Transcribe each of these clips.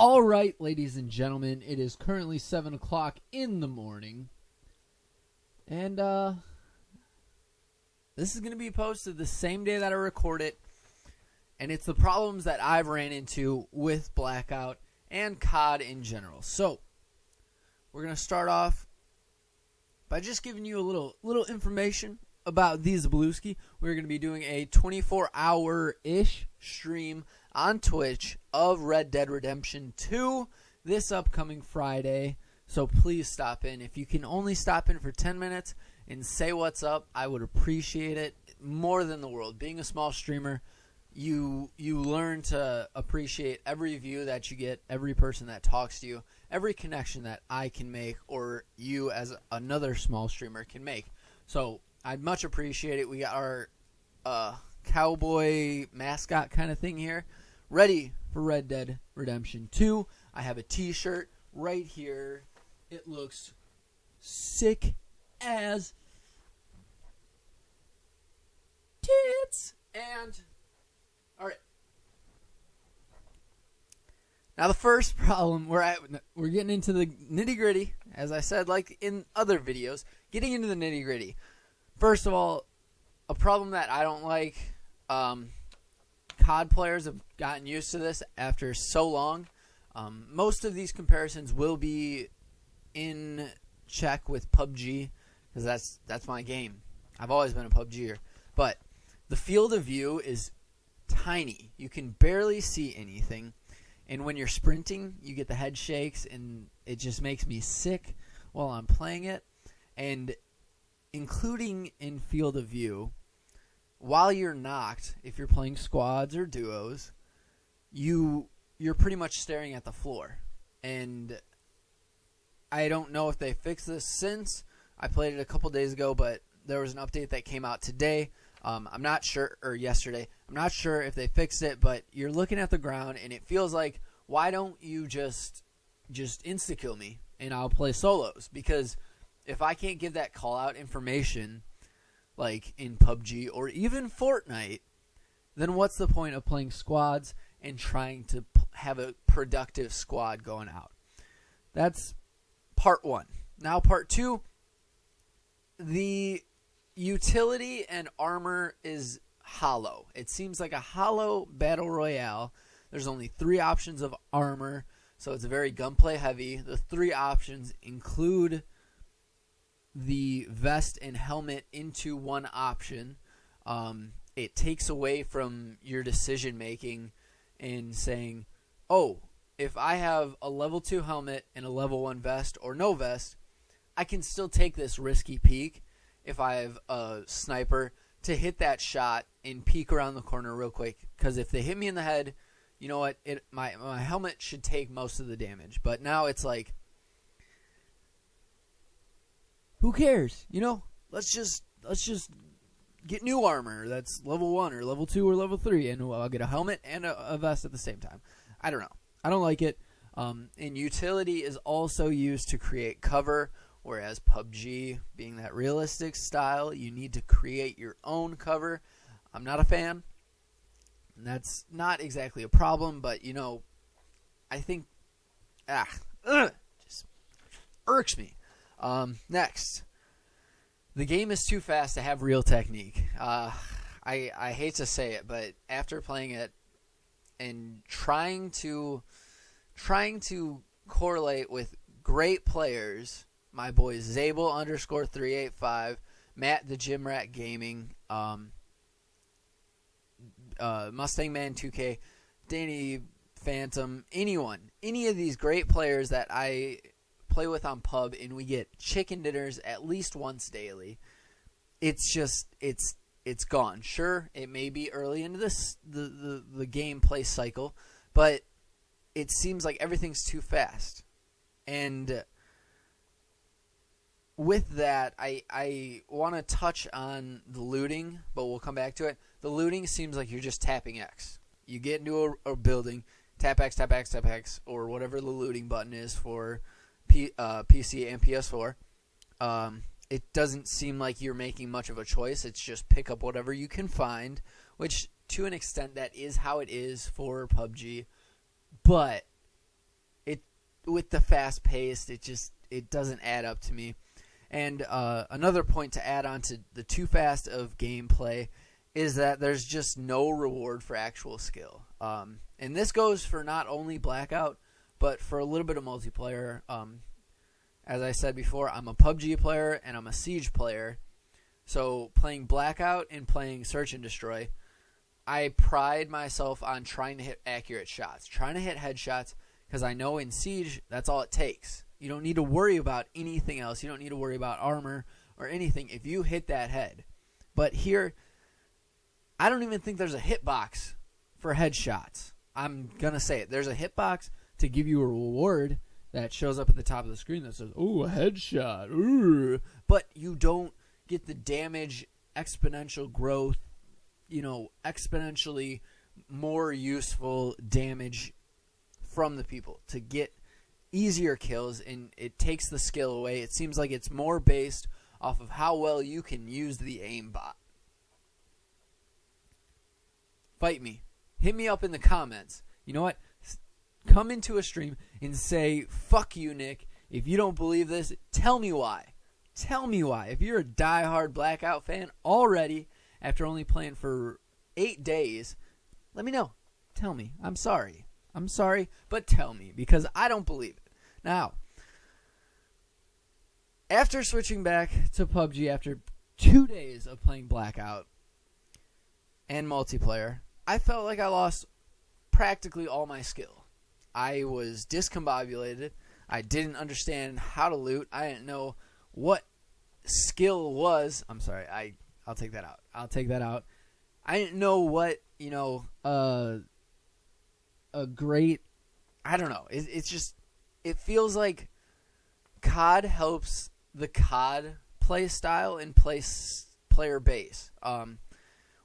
All right, ladies and gentlemen, it is currently 7 o'clock in the morning, and this is going to be posted the same day that I record it, and it's the problems that I've ran into with Blackout and COD in general. So, we're going to start off by just giving you a little information about these Zablewski. We're going to be doing a 24-hour-ish stream on Twitch of Red Dead Redemption 2 this upcoming Friday. So please stop in. If you can only stop in for 10 minutes and say what's up, I would appreciate it more than the world. Being a small streamer, you learn to appreciate every view that you get, every person that talks to you, every connection that I can make or you as another small streamer can make. So I'd much appreciate it. We got our cowboy mascot kind of thing here, ready for Red Dead Redemption 2. I have a t-shirt right here. It looks sick as tits. And alright. Now the first problem, we're getting into the nitty-gritty, as I said, like in other videos, getting into the nitty-gritty. First of all, a problem that I don't like, COD players have gotten used to this after so long. Most of these comparisons will be in check with PUBG, because that's my game. I've always been a PUBGer. But the field of view is tiny. You can barely see anything. And when you're sprinting, you get the head shakes, and it just makes me sick while I'm playing it. And including in field of view, while you're knocked, if you're playing squads or duos, you're pretty much staring at the floor. And I don't know if they fixed this since I played it a couple days ago, but there was an update that came out today. I'm not sure, or yesterday. I'm not sure if they fixed it, but you're looking at the ground, and it feels like, why don't you just insta-kill me, and I'll play solos? Because if I can't give that call-out information, like in PUBG or even Fortnite, then what's the point of playing squads and trying to have a productive squad going out? That's part one. Now part two, the utility and armor is hollow. It seems like a hollow battle royale. There's only 3 options of armor, so it's very gunplay heavy. The 3 options include the vest and helmet into one option. It takes away from your decision making in saying, oh, if I have a level 2 helmet and a level 1 vest or no vest, I can still take this risky peek if I have a sniper to hit that shot and peek around the corner real quick. Because if they hit me in the head, you know what? My helmet should take most of the damage. But now it's like, who cares? You know, let's just get new armor that's level 1 or level 2 or level 3, and I'll get a helmet and a vest at the same time. I don't know. I don't like it. And utility is also used to create cover, whereas PUBG, being that realistic style, you need to create your own cover. I'm not a fan. And that's not exactly a problem, but, you know, I think, just irks me. Next, the game is too fast to have real technique. I hate to say it, but after playing it and trying to correlate with great players, my boys Zabel_385, Matt the Gym Rat Gaming, Mustang Man 2K, Danny Phantom, any of these great players that I play with on pub, and we get chicken dinners at least once daily. It's just it's gone. Sure, it may be early into the gameplay cycle, but it seems like everything's too fast. And with that, I want to touch on the looting, but we'll come back to it. The looting seems like you're just tapping X. You get into a building, tap X, tap X, tap X, or whatever the looting button is for PC and PS4. It doesn't seem like you're making much of a choice. It's just pick up whatever you can find, which to an extent that is how it is for PUBG. But with the fast pace, it doesn't add up to me. And another point to add on to the too fast of gameplay is that there's just no reward for actual skill. And this goes for not only Blackout, but for a little bit of multiplayer. As I said before, I'm a PUBG player and I'm a Siege player. So playing Blackout and playing Search and Destroy, I pride myself on trying to hit accurate shots, trying to hit headshots, because I know in Siege, that's all it takes. You don't need to worry about anything else. You don't need to worry about armor or anything if you hit that head. But here, I don't even think there's a hitbox for headshots. I'm going to say it. There's a hitbox to give you a reward that shows up at the top of the screen that says, "Ooh, a headshot." Ooh. But you don't get the damage exponential growth, exponentially more useful damage from the people to get easier kills, and it takes the skill away. It seems like it's more based off of how well you can use the aimbot. Fight me. Hit me up in the comments. You know what? Come into a stream and say, "Fuck you, Nick. If you don't believe this, tell me why. Tell me why." If you're a diehard Blackout fan already, after only playing for 8 days, let me know. Tell me. I'm sorry. I'm sorry, but tell me, because I don't believe it. Now, after switching back to PUBG after 2 days of playing Blackout and multiplayer, I felt like I lost practically all my skill. I was discombobulated. I didn't understand how to loot. I didn't know what skill was. I'm sorry. I'll take that out. I'll take that out. I didn't know what, a great, I don't know. It's just, it feels like COD helps the COD play style and player base.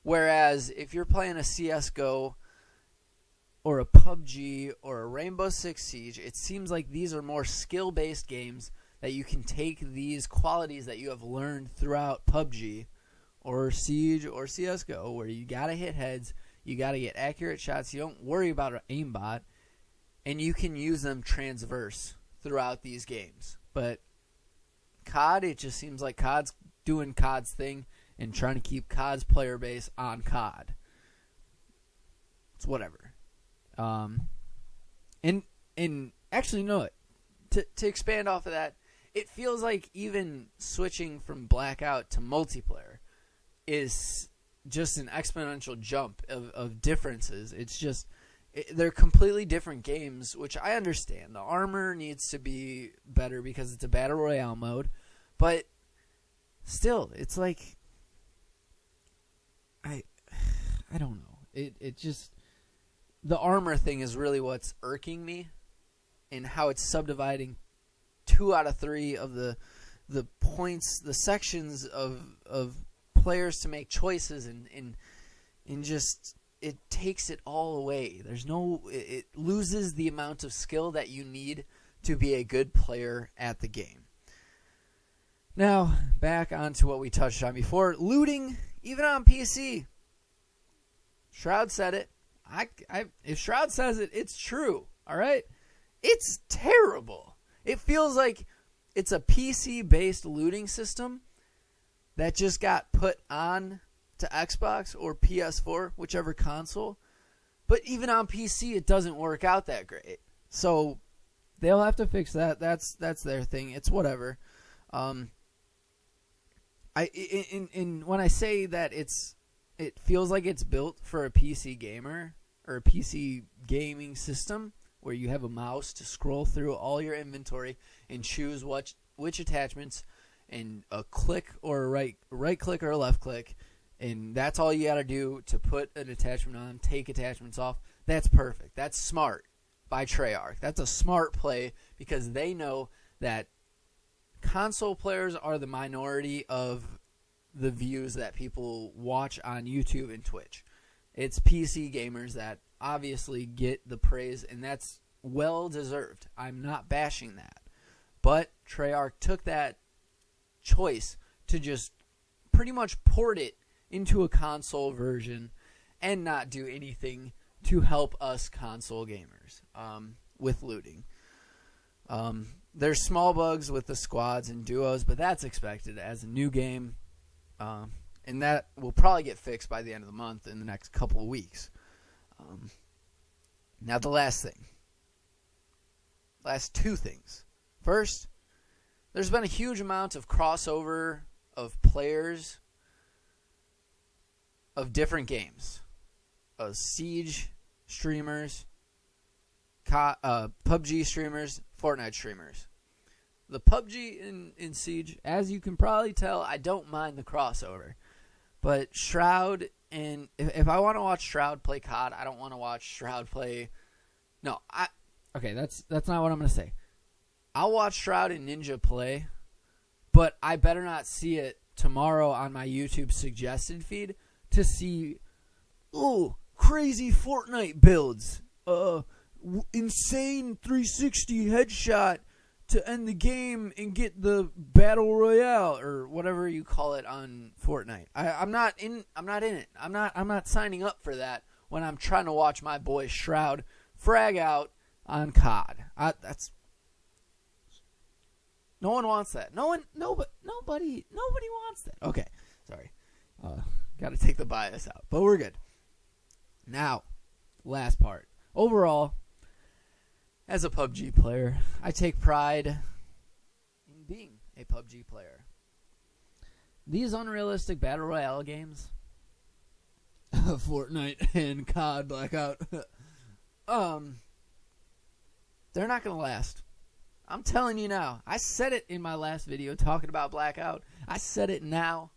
Whereas if you're playing a CSGO or a PUBG or a Rainbow Six Siege, it seems like these are more skill-based games that you can take these qualities that you have learned throughout PUBG or Siege or CSGO, where you gotta hit heads, you gotta get accurate shots, you don't worry about an aimbot, and you can use them transverse throughout these games. But COD, it just seems like COD's doing COD's thing and trying to keep COD's player base on COD. It's whatever. And actually, no, to expand off of that, it feels like even switching from Blackout to multiplayer is just an exponential jump of differences. It's just, they're completely different games, which I understand. The armor needs to be better because it's a battle royale mode, but still, it's like, I don't know. It just, the armor thing is really what's irking me, and how it's subdividing 2 out of 3 of the points, the sections of players to make choices, and just, it takes it all away. There's no, it loses the amount of skill that you need to be a good player at the game. Now, back onto what we touched on before, looting, even on PC. Shroud said it. If Shroud says it, it's true. All right? It's terrible. It feels like it's a PC-based looting system that just got put on to Xbox or PS4, whichever console. But even on PC, it doesn't work out that great. So they'll have to fix that. That's their thing. It's whatever. When I say that it feels like it's built for a PC gamer or a PC gaming system, where you have a mouse to scroll through all your inventory and choose which attachments, and a click or a right click or a left click, and that's all you got to do to put an attachment on, take attachments off. That's perfect. That's smart by Treyarch. That's a smart play, because they know that console players are the minority of the views that people watch on YouTube and Twitch. It's PC gamers that obviously get the praise, and that's well deserved. I'm not bashing that. But Treyarch took that choice to just pretty much port it into a console version and not do anything to help us console gamers with looting. There's small bugs with the squads and duos, but that's expected as a new game. And that will probably get fixed by the end of the month in the next couple of weeks. Now the last thing. Last two things. First, there's been a huge amount of crossover of players of different games. Siege streamers, PUBG streamers, Fortnite streamers. The PUBG in Siege, as you can probably tell, I don't mind the crossover. But Shroud, and if I want to watch Shroud play COD, I don't want to watch Shroud play... No, okay, that's not what I'm going to say. I'll watch Shroud and Ninja play, but I better not see it tomorrow on my YouTube suggested feed to see, crazy Fortnite builds, insane 360 headshot to end the game and get the battle royale or whatever you call it on Fortnite. I'm not in it. I'm not signing up for that when I'm trying to watch my boy Shroud frag out on COD. No one wants that. Nobody wants that. Okay, sorry. Got to take the bias out, but we're good. Now, last part. Overall, as a PUBG player, I take pride in being a PUBG player. These unrealistic Battle Royale games, Fortnite and COD Blackout, they're not going to last. I'm telling you now. I said it in my last video talking about Blackout. I said it now,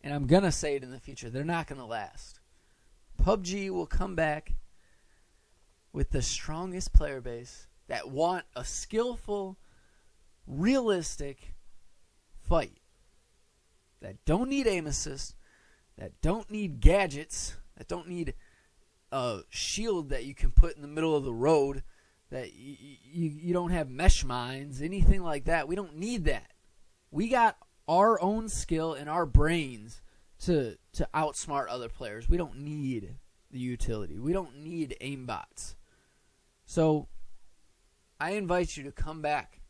and I'm going to say it in the future. They're not going to last. PUBG will come back with the strongest player base that want a skillful, realistic fight. That don't need aim assist, that don't need gadgets, that don't need a shield that you can put in the middle of the road, that you don't have mesh mines, anything like that. We don't need that. We got our own skill and our brains to outsmart other players. We don't need the utility. We don't need aimbots. So I invite you to come back.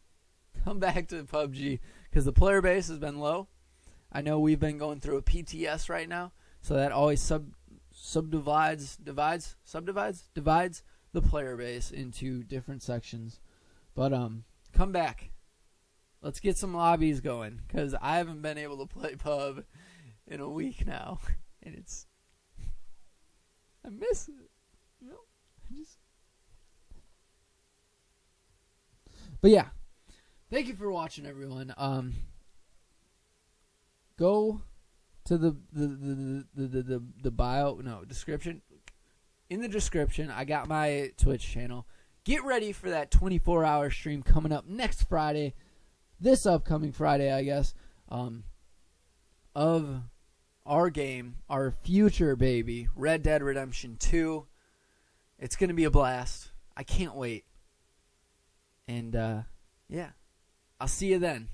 Come back to PUBG because the player base has been low. I know we've been going through a PTS right now, so that always divides the player base into different sections. But come back. Let's get some lobbies going because I haven't been able to play pub in a week now, and I miss it. You know, But yeah, thank you for watching, everyone. Go to the description. In the description, I got my Twitch channel. Get ready for that 24-hour stream coming up next Friday, this upcoming Friday, I guess, of our game, our future baby, Red Dead Redemption 2. It's going to be a blast. I can't wait. And, yeah, I'll see you then.